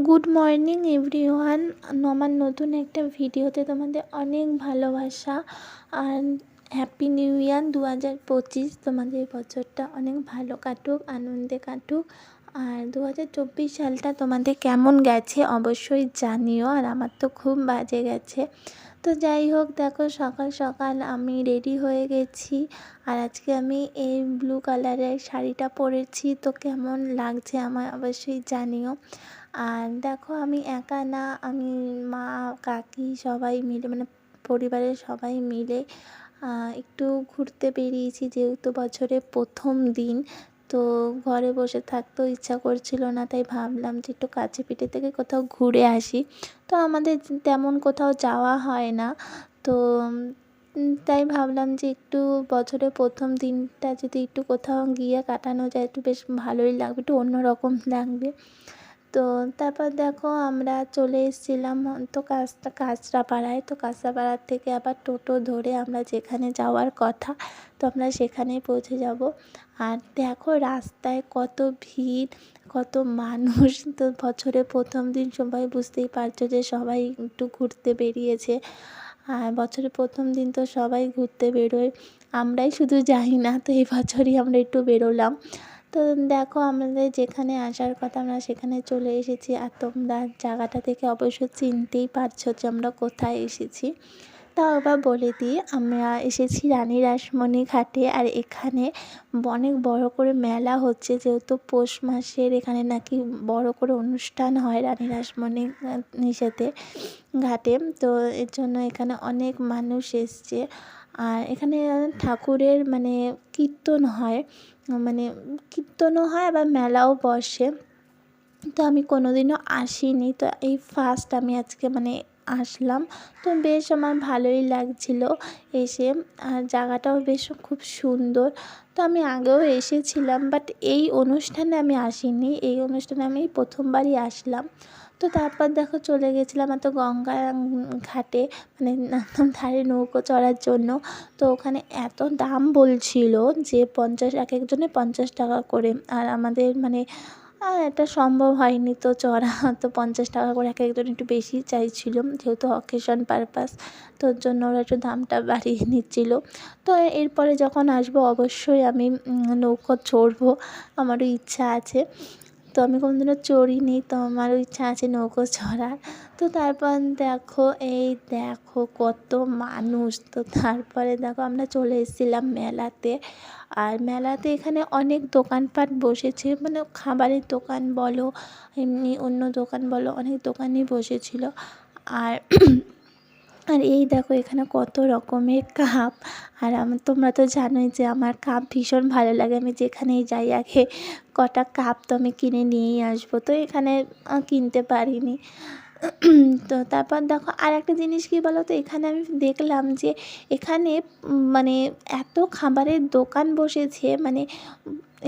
Good morning everyone. আমার নতুন একটা ভিডিওতে তোমাদের অনেক ভালোবাসা আর হ্যাপি নিউ ইয়ার 2025। তোমাদের বছরটা অনেক ভালো কাটুক, আনন্দে কাটুক। আর 2024 সালটা তোমাদের কেমন গেছে অবশ্যই জানিও। আর আমার তো খুব বাজে গেছে। তো যাই হোক, দেখো সকাল সকাল আমি রেডি হয়ে গেছি। আর আজকে আমি এই ব্লু কালারের শাড়িটা পরেছি। তো কেমন লাগছে আমার অবশ্যই জানিও। আর দেখো আমি একা না, আমি মা কাকি সবাই মিলে, মানে পরিবারের সবাই মিলে একটু ঘুরতে বেরিয়েছি। যেহেতু বছরের প্রথম দিন, তো ঘরে বসে থাকতেও ইচ্ছা করছিল না, তাই ভাবলাম যে একটু কাছে পিঠে থেকে কোথাও ঘুরে আসি। তো আমাদের তেমন কোথাও যাওয়া হয় না, তো তাই ভাবলাম যে একটু বছরের প্রথম দিনটা যদি একটু কোথাও গিয়ে কাটানো যায়, একটু বেশ ভালোই লাগবে, একটু অন্যরকম লাগবে। তো তারপর দেখো আমরা চলে এসেছিলাম তো কাঁচরাপাড়ায়। তো কাঁচরাপাড়ার থেকে আবার টোটো ধরে আমরা যেখানে যাওয়ার কথা, তো আমরা সেখানেই পৌঁছে যাব। আর দেখো রাস্তায় কত ভিড়, কত মানুষ। তো বছরের প্রথম দিন সবাই বুঝতেই পারছো যে সবাই একটু ঘুরতে বেরিয়েছে। আর বছরের প্রথম দিন তো সবাই ঘুরতে বেরোয়, আমরাই শুধু যাই না। তো এই বছরই আমরা একটু বেরোলাম। তো দেখো আমাদের যেখানে আসার কথা আমরা সেখানে চলে এসেছি। আর তোমরা জায়গাটা থেকে অবশ্য চিনতেই পারছো যে আমরা কোথায় এসেছি। তাও আবার বলে দিই, আমরা এসেছি রানী রাসমণি ঘাটে। আর এখানে অনেক বড় করে মেলা হচ্ছে, যেহেতু পৌষ মাসের এখানে নাকি বড় করে অনুষ্ঠান হয় রানী রাসমণি নিষেধে ঘাটে। তো এর জন্য এখানে অনেক মানুষ এসছে। আর এখানে ঠাকুরের মানে কীর্তনও হয় আবার মেলাও বসে। তো আমি কোনোদিনও আসিনি, তো এই ফার্স্ট আমি আজকে আসলাম। তো বেশ আমার ভালোই লাগছিল এসে। আর জায়গাটাও বেশ খুব সুন্দর। তো আমি আগেও এসেছিলাম, বাট এই অনুষ্ঠানে আমি আসিনি। এই অনুষ্ঠানে আমি প্রথমবারই আসলাম। তো তারপর দেখো চলে গেছিলাম এত গঙ্গা ঘাটে, ধারে নৌকো চড়ার জন্য। তো ওখানে এত দাম বলছিল যে এক একজনে 50 টাকা করে। আর আমাদের এটা সম্ভব হয়নি তো চড়া। তো 50 টাকা করে এক একজন, একটু বেশি চাইছিল যেহেতু অকেশন পারপাস, তো ওর জন্য ওরা একটু দামটা বাড়িয়ে নিচ্ছিল। তো এরপরে যখন আসবো অবশ্যই আমি নৌকো চড়বো, আমারও ইচ্ছা আছে। তো আমি কোনোদিনও চড়িনি, তো আমারও ইচ্ছা আছে নৌকো চড়ার। তো তারপর দেখো কত মানুষ। তো তারপরে দেখো আমরা চলে এসেছিলাম মেলাতে। আর মেলাতে এখানে অনেক দোকানপাট বসেছে, খাবারের দোকান বলো, এমনি অন্য দোকান বলো, অনেক দোকানই বসেছিল। আর আর এই দেখো এখানে কত রকমের কাপ। আর তোমরা তো জানোই যে আমার কাপ ভীষণ ভালো লাগে। আমি যেখানেই যাই আগে কটা কাপ তো আমি কিনে নিয়েই আসবো। তো এখানে কিনতে পারিনি। তো তারপর দেখো আর একটা জিনিস কী বলো তো, এখানে আমি দেখলাম যে এখানে এত খাবারের দোকান বসেছে,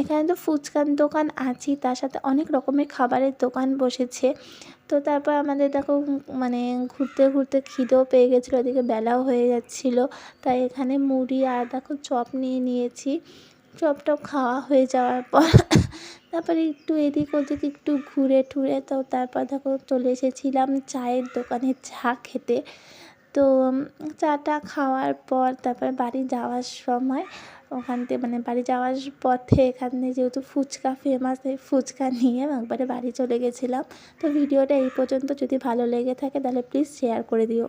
এখানে তো ফুচকার দোকান আছেই, তার সাথে অনেক রকমের খাবারের দোকান বসেছে। তো তারপর আমাদের দেখো ঘুরতে ঘুরতে খিদেও পেয়ে গেছিলো, ওদিকে বেলাও হয়ে যাচ্ছিলো। তাই এখানে মুড়ি আর দেখো চপ নিয়ে নিয়েছি। চপটাও খাওয়া হয়ে যাওয়ার পর তারপরে একটু এদিক ওদিক একটু ঘুরে টুরে, তো তারপর দেখো চলে এসেছিলাম চায়ের দোকানে চা খেতে। তো চাটা খাওয়ার পর তারপরে বাড়ি যাওয়ার সময় ওখান থেকে বাড়ি যাওয়ার পথে এখানে যেহেতু ফুচকা ফেমাস, তাই ফুচকা নিয়ে একবারে বাড়ি চলে গেছিলাম। তো ভিডিওটা এই পর্যন্ত। যদি ভালো লেগে থাকে তাহলে প্লিজ শেয়ার করে দিও।